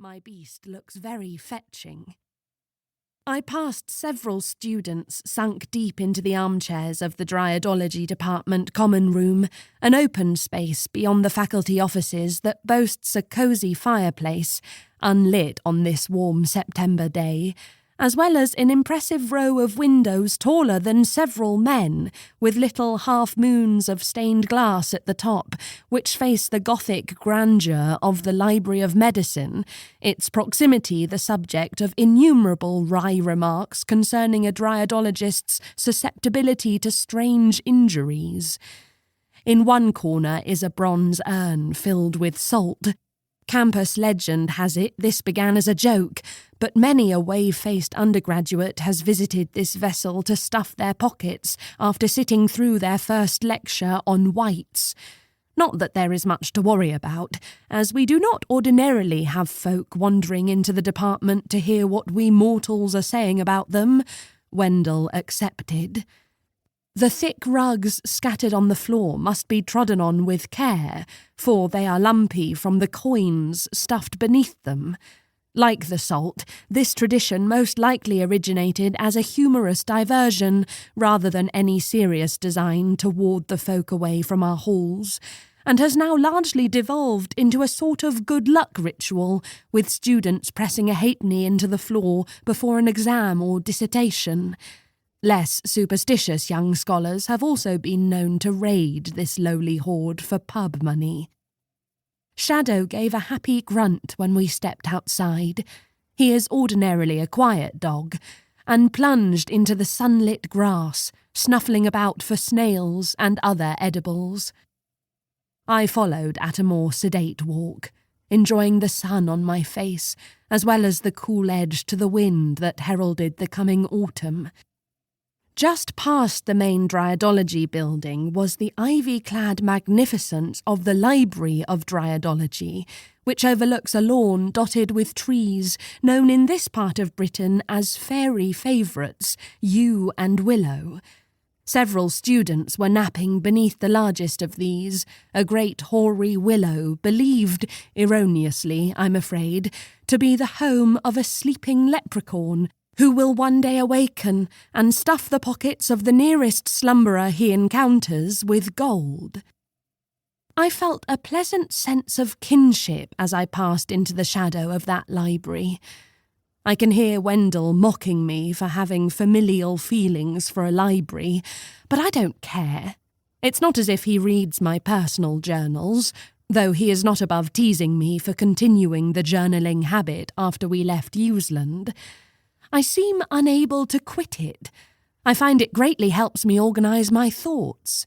My beast looks very fetching. I passed several students sunk deep into the armchairs of the Dryadology Department common room, an open space beyond the faculty offices that boasts a cosy fireplace, unlit on this warm September day, as well as an impressive row of windows taller than several men, with little half-moons of stained glass at the top, which face the Gothic grandeur of the Library of Medicine, its proximity the subject of innumerable wry remarks concerning a dryadologist's susceptibility to strange injuries. In one corner is a bronze urn filled with salt. Campus legend has it this began as a joke, but many a wave-faced undergraduate has visited this vessel to stuff their pockets after sitting through their first lecture on whites. Not that there is much to worry about, as we do not ordinarily have folk wandering into the department to hear what we mortals are saying about them, Wendell accepted. The thick rugs scattered on the floor must be trodden on with care, for they are lumpy from the coins stuffed beneath them. Like the salt, this tradition most likely originated as a humorous diversion rather than any serious design to ward the folk away from our halls, and has now largely devolved into a sort of good luck ritual, with students pressing a halfpenny into the floor before an exam or dissertation. Less superstitious young scholars have also been known to raid this lowly hoard for pub money. Shadow gave a happy grunt when we stepped outside. He is ordinarily a quiet dog, and plunged into the sunlit grass, snuffling about for snails and other edibles. I followed at a more sedate walk, enjoying the sun on my face, as well as the cool edge to the wind that heralded the coming autumn. Just past the main Dryadology building was the ivy-clad magnificence of the Library of Dryadology, which overlooks a lawn dotted with trees known in this part of Britain as faerie favourites, yew and willow. Several students were napping beneath the largest of these, a great hoary willow believed, erroneously, I'm afraid, to be the home of a sleeping leprechaun who will one day awaken and stuff the pockets of the nearest slumberer he encounters with gold. I felt a pleasant sense of kinship as I passed into the shadow of that library. I can hear Wendell mocking me for having familial feelings for a library, but I don't care. It's not as if he reads my personal journals, though he is not above teasing me for continuing the journaling habit after we left Useland. I seem unable to quit it. I find it greatly helps me organise my thoughts.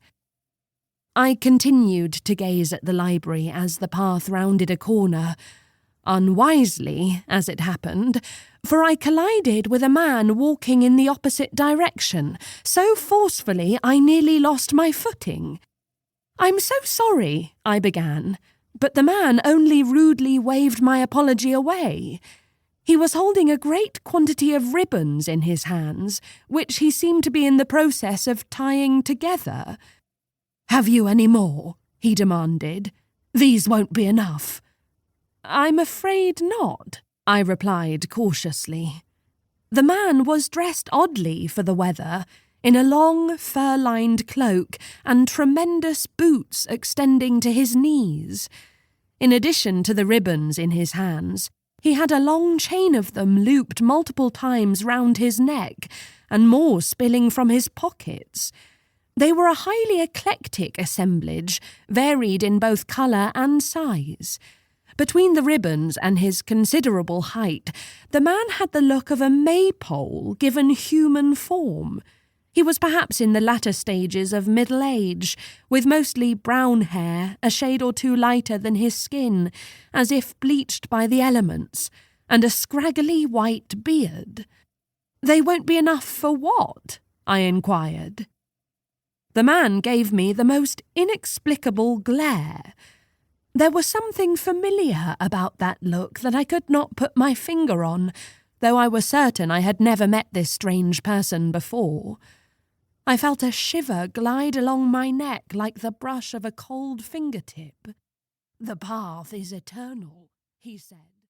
I continued to gaze at the library as the path rounded a corner, unwisely, as it happened, for I collided with a man walking in the opposite direction, so forcefully I nearly lost my footing. "I'm so sorry," I began, but the man only rudely waved my apology away. He was holding a great quantity of ribbons in his hands, which he seemed to be in the process of tying together. "Have you any more?" he demanded. "These won't be enough." "I'm afraid not," I replied cautiously. The man was dressed oddly for the weather, in a long, fur-lined cloak and tremendous boots extending to his knees. In addition to the ribbons in his hands, he had a long chain of them looped multiple times round his neck, and more spilling from his pockets. They were a highly eclectic assemblage, varied in both colour and size. Between the ribbons and his considerable height, the man had the look of a maypole given human form. He was perhaps in the latter stages of middle age, with mostly brown hair, a shade or two lighter than his skin, as if bleached by the elements, and a scraggly white beard. "They won't be enough for what?" I inquired. The man gave me the most inexplicable glare. There was something familiar about that look that I could not put my finger on, though I was certain I had never met this strange person before. I felt a shiver glide along my neck like the brush of a cold fingertip. "The path is eternal," he said.